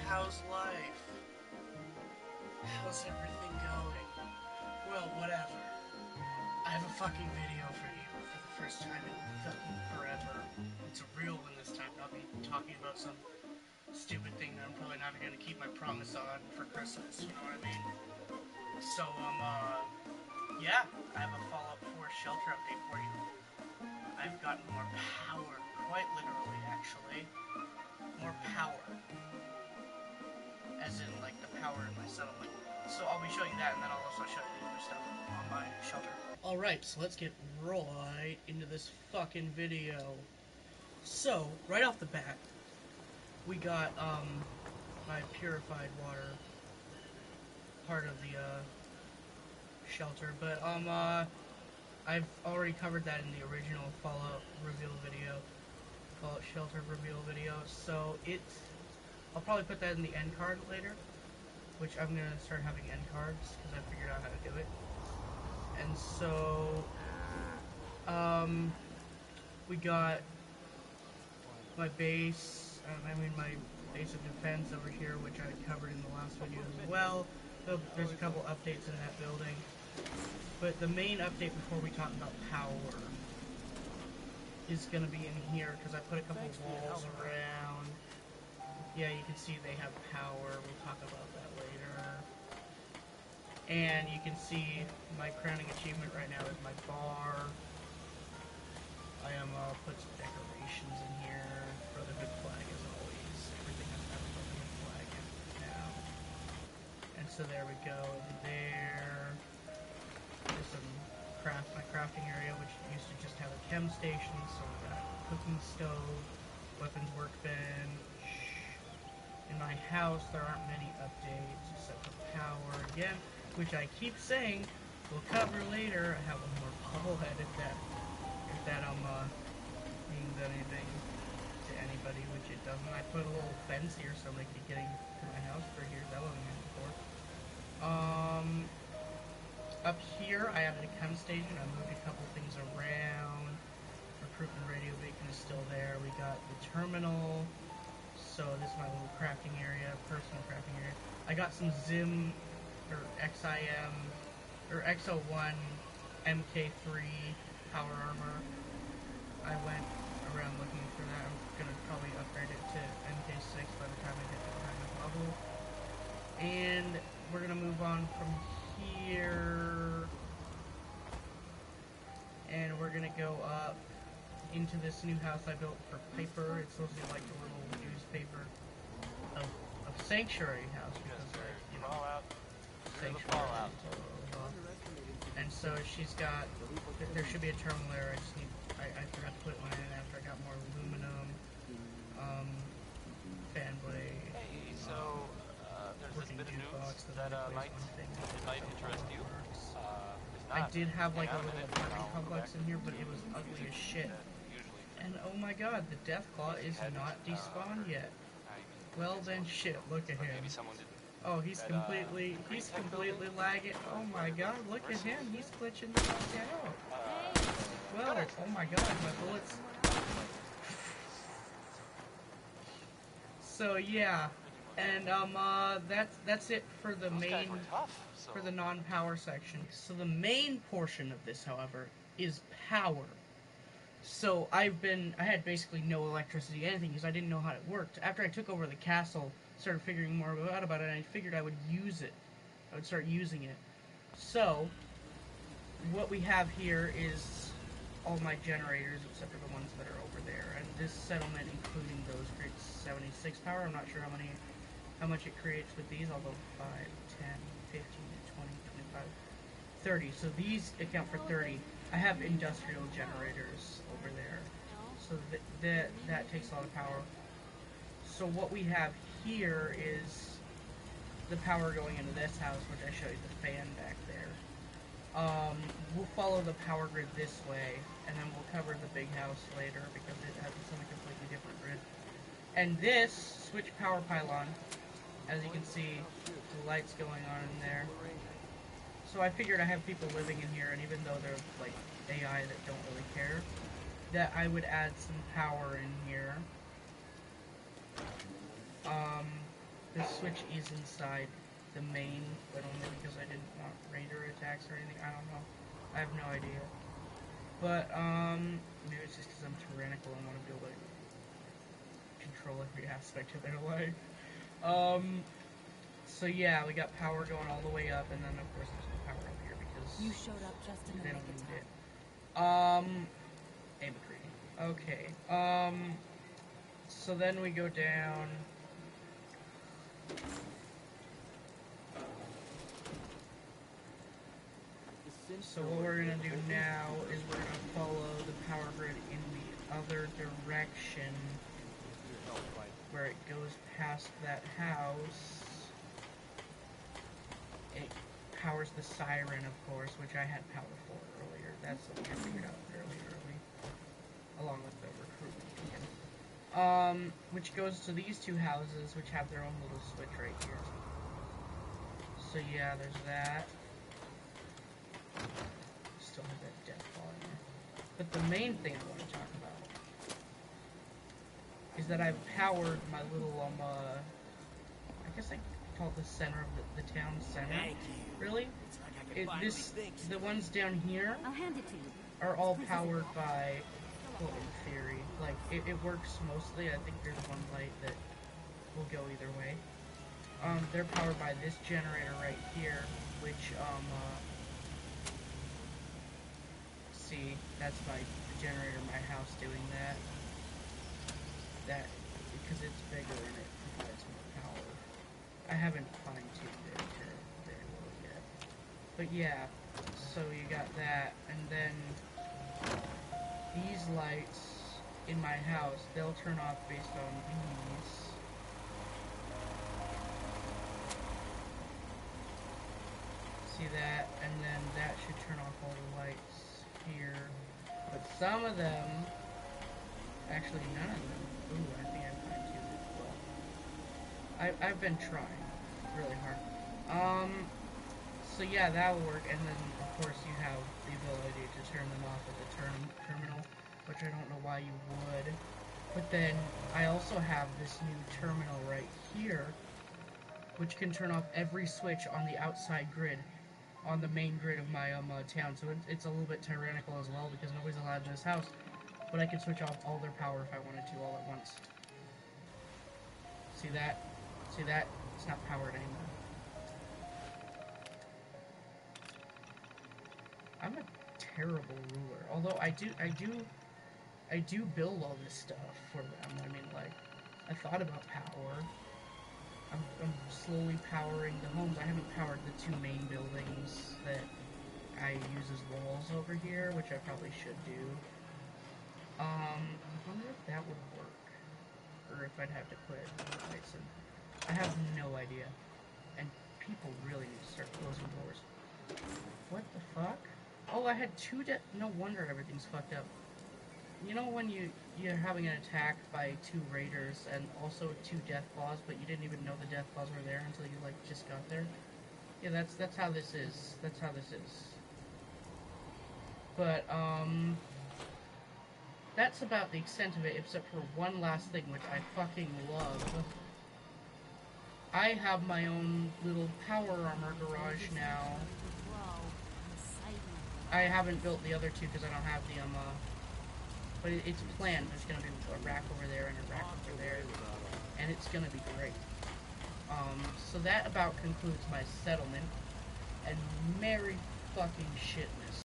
how's life? How's everything going? Well, whatever. I have a fucking video for you for the first time in fucking forever. It's a real one this time, not me talking about some stupid thing that I'm probably not gonna keep my promise on for Christmas, you know what I mean? So, yeah, I have a Fallout 4 shelter update for you. I've gotten more power, quite literally, actually. More power. As in, like, the power in my settlement. So I'll be showing that, and then I'll also show you the other stuff on my shelter. Alright, so let's get right into this fucking video. So, right off the bat, we got, my purified water part of the, shelter, but, I've already covered that in the original Fallout reveal video, Fallout shelter reveal video, so I'll probably put that in the end card later, which I'm gonna start having end cards, because I figured out how to do it. And so, we got my base, my base of defense over here, which I covered in the last video as well. There's a couple updates in that building. But the main update before we talk about power is going to be in here, because I put a couple walls around. Yeah, you can see they have power. We'll talk about that later. And you can see my crowning achievement right now is my bar. I am put some decorations in here. Brotherhood flag as always. Everything has a Brotherhood flag in now. And so there we go. There. There's some my crafting area, which used to just have a chem station, so we got a cooking stove, weapons workbench. In my house, there aren't many updates except for power again, which I keep saying we'll cover later. I have one more bobblehead if that means anything to anybody, which it doesn't. I put a little fence here so nobody could get to my house for here. That wasn't here before. Up here, I added a chem station. I moved a couple things around. Recruitment radio beacon is still there. We got the terminal. So this is my little crafting area, personal crafting area. I got some Zim, or XIM, or XO1 MK3 power armor. I went around looking for that. I'm going to probably upgrade it to MK6 by the time I get to the diamond level. And we're going to move on from here, and we're gonna go up into this new house I built for Piper. It's supposed to be like a little newspaper of Sanctuary House, because like, you know, Sanctuary. And so she's got, there should be a terminal there. I forgot to put one in after I got more aluminum, fan blade. Hey, so there's this bit of news that might interest you. I did have like a little apartment complex in here, but it was ugly as shit. And oh my god, the Deathclaw is not despawned yet. Well then shit, look at him. Oh, he's completely lagging. Oh my god, look at him, he's glitching the fuck out. Well, oh my god, my bullets. So yeah. And that's it for the main, for the non-power section. So the main portion of this, however, is power. So I had basically no electricity, anything, because I didn't know how it worked. After I took over the castle, started figuring more out about it, and I figured I would use it. I would start using it. So, what we have here is all my generators, except for the ones that are over there. And this settlement, including those, creates 76 power. I'm not sure how much it creates with these, although 5, 10, 15, 20, 25, 30. So these account for 30. I have industrial generators over there. So that takes a lot of power. So what we have here is the power going into this house, which I showed you the fan back there. We'll follow the power grid this way, and then we'll cover the big house later because it's on a completely different grid. And this switch power pylon, as you can see, the lights going on in there. So I figured I have people living in here, and even though they're like AI that don't really care, that I would add some power in here. This switch is inside the main, but only because I didn't want raider attacks or anything. I don't know. I have no idea. But, maybe it's just because I'm tyrannical and want to be able to control every aspect of their life. So yeah, we got power going all the way up, and then of course there's no power up here because You showed up just in the they nick don't of need time. it. Hey, McCready. Okay, so then we go down. So what we're gonna do now is we're gonna follow the power grid in the other direction, where it goes past that house. It powers the siren, of course, which I had power for earlier. That's something I figured out fairly early, along with the recruitment beacon. Which goes to these two houses, which have their own little switch right here. So yeah, there's that. Still have that death ball in there. But the main thing I want to talk about is that I've powered my little, I guess I call it the center of the town center. Really? The ones down here I'll hand it to you. are all powered by, well, in theory, like, it works mostly. I think there's one light that will go either way. They're powered by this generator right here, which, see, that's the generator in my house doing that. Because it's bigger and it provides more power. I haven't fine-tuned it very well yet. But yeah, so you got that, and then these lights in my house, they'll turn off based on these. See that? And then that should turn off all the lights here. But some of them, actually none of them. Ooh, I think I fine-tuned it well. I've been trying really hard. So yeah, that'll work. And then, of course, you have the ability to turn them off at the terminal, which I don't know why you would. But then I also have this new terminal right here, which can turn off every switch on the outside grid, on the main grid of my town. So it's a little bit tyrannical as well, because nobody's allowed in this house. But I can switch off all their power if I wanted to all at once. See that? See that? It's not powered anymore. I'm a terrible ruler. Although I do build all this stuff for them. I mean, like, I thought about power. I'm slowly powering the homes. I haven't powered the two main buildings that I use as walls over here, which I probably should do. I wonder if that would work, or if I'd have to put lights in. I have no idea, and people really need to start closing doors. What the fuck? Oh, I had two no wonder everything's fucked up. You know when you're having an attack by two raiders and also two death claws, but you didn't even know the death claws were there until you like just got there? Yeah, that's how this is. That's how this is. But that's about the extent of it, except for one last thing, which I fucking love. I have my own little power armor garage now. I haven't built the other two because I don't have the but it's planned. There's gonna be a rack over there and a rack over there, and it's gonna be great. So that about concludes my settlement, and merry fucking shitmas.